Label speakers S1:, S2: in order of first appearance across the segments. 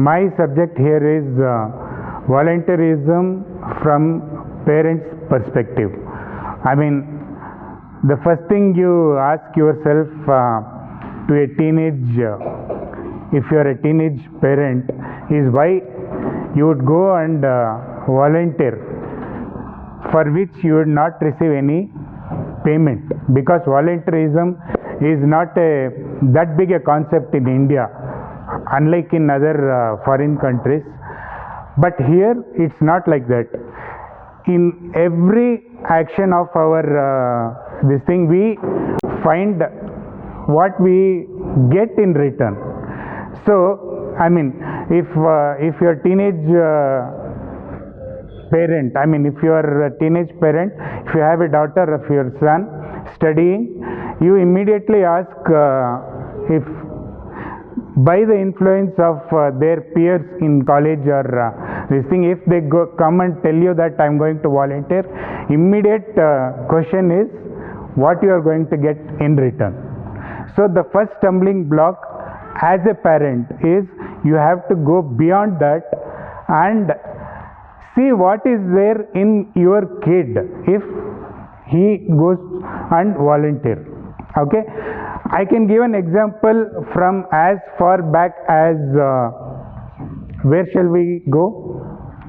S1: my subject here is volunteerism from parents' perspective. I mean, the first thing you ask yourself to a teenage, if you are a teenage parent, is why you would go and volunteer for which you would not receive any payment, because volunteerism is not that big a concept in India, unlike in other foreign countries. But here it's not like that. In every action of our this thing, we find what we get in return. So I mean, if you're a teenage parent, I mean, if you are a teenage parent, if you have a daughter or your son studying, you immediately ask if by the influence of their peers in college or this thing, if they come and tell you that I'm going to volunteer, immediate question is what you are going to get in return. So the first stumbling block as a parent is you have to go beyond that and see what is there in your kid if he goes and volunteer. Okay, I can give an example from as far back as where shall we go?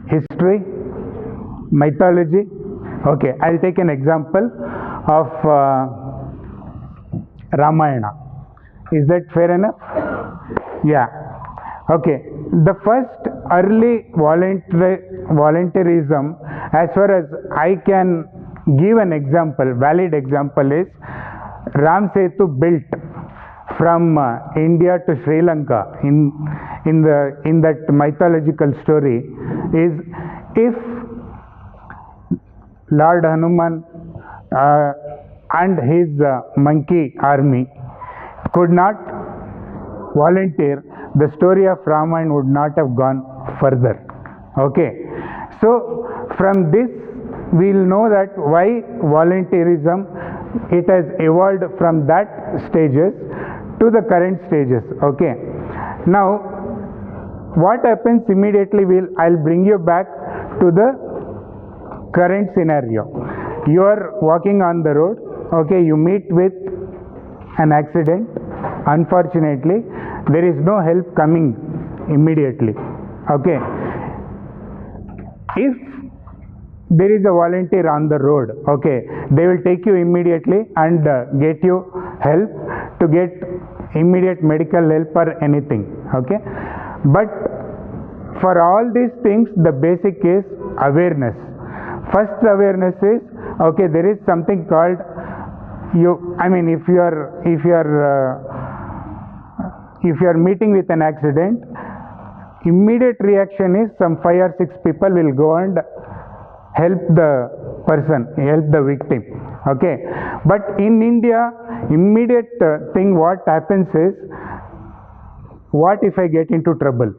S1: History, mythology. Okay, I'll take an example of Ramayana. Is that fair enough? Yeah. Okay, the first early volunteerism, as far as I can give an example, valid example, is Ram Setu built from India to Sri Lanka in that mythological story, is if Lord Hanuman and his monkey army could not volunteer, the story of Ramayana would not have gone further. Okay, so from this we'll know that why volunteerism, it has evolved from that stages to the current stages. Okay, now what happens immediately, I'll bring you back to the current scenario. You are walking on the road, okay, you meet with an accident. Unfortunately, there is no help coming immediately. Okay, if there is a volunteer on the road, okay, they will take you immediately and get you help to get immediate medical help or anything. Okay, but for all these things, the basic is awareness. First awareness is, okay, there is something called if you are meeting with an accident, immediate reaction is some 5 or 6 people will go and help the person, help the victim. Okay, but in India, immediate thing what happens is, what if I get into trouble?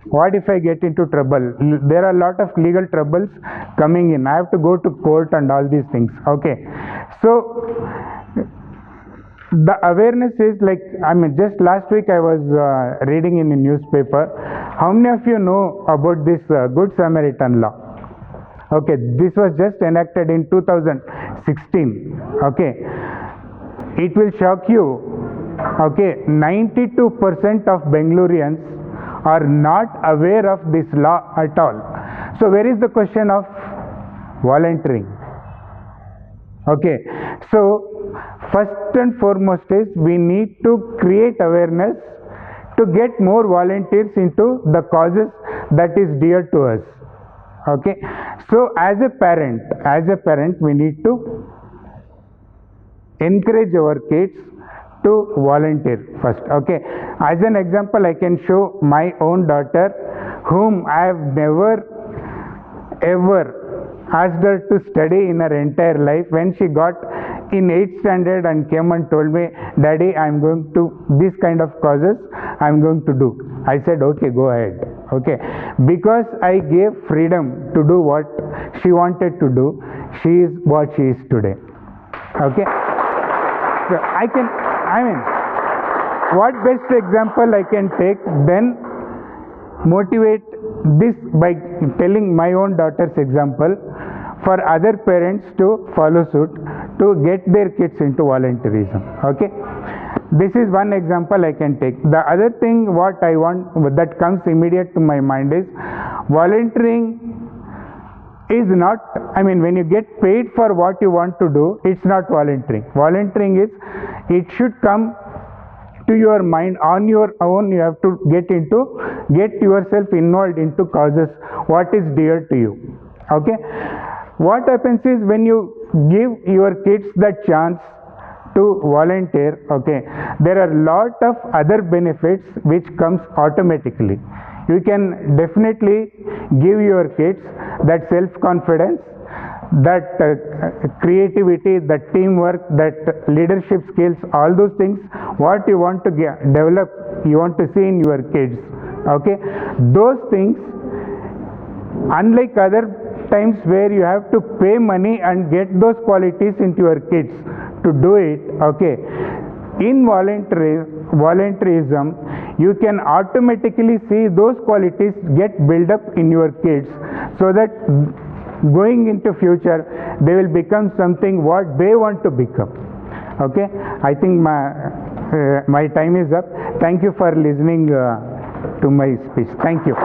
S1: What if I get into trouble? There are a lot of legal troubles coming in. I have to go to court and all these things. Okay, so the awareness is like, just last week I was reading in a newspaper. How many of you know about this Good Samaritan law? Okay, this was just enacted in 2016. Okay, it will shock you. Okay, 92% of Bengaloreans are not aware of this law at all. So where is the question of volunteering? Okay, so first and foremost is we need to create awareness to get more volunteers into the causes that is dear to us. Okay, so as a parent we need to encourage our kids to volunteer first. Okay, as an example, I can show my own daughter, whom I have never ever asked her to study in her entire life. When she got in 8th standard and came and told me, Daddy, I'm going to this kind of causes I'm going to do, I said, okay, go ahead. Okay, because I gave freedom to do what she wanted to do, she is what she is today. Okay, so what best example I can take then? motivate this by telling my own daughter's example for other parents to follow suit to get their kids into volunteerism. Okay, this is one example I can take. The other thing what I want that comes immediate to my mind is volunteering is not, I mean, when you get paid for what you want to do, it's not volunteering. Volunteering is, it should come to your mind on your own. You have to get yourself involved into causes what is dear to you. Okay, what happens is when you give your kids the chance to volunteer, okay, there are a lot of other benefits which comes automatically. You can definitely give your kids that self-confidence, that creativity, that teamwork, that leadership skills, all those things what you want to develop, you want to see in your kids. Okay, those things, unlike other times where you have to pay money and get those qualities into your kids to do it, okay, in volunteerism you can automatically see those qualities get built up in your kids, so that going into future they will become something what they want to become. Okay, I think my time is up. Thank you for listening to my speech. Thank you.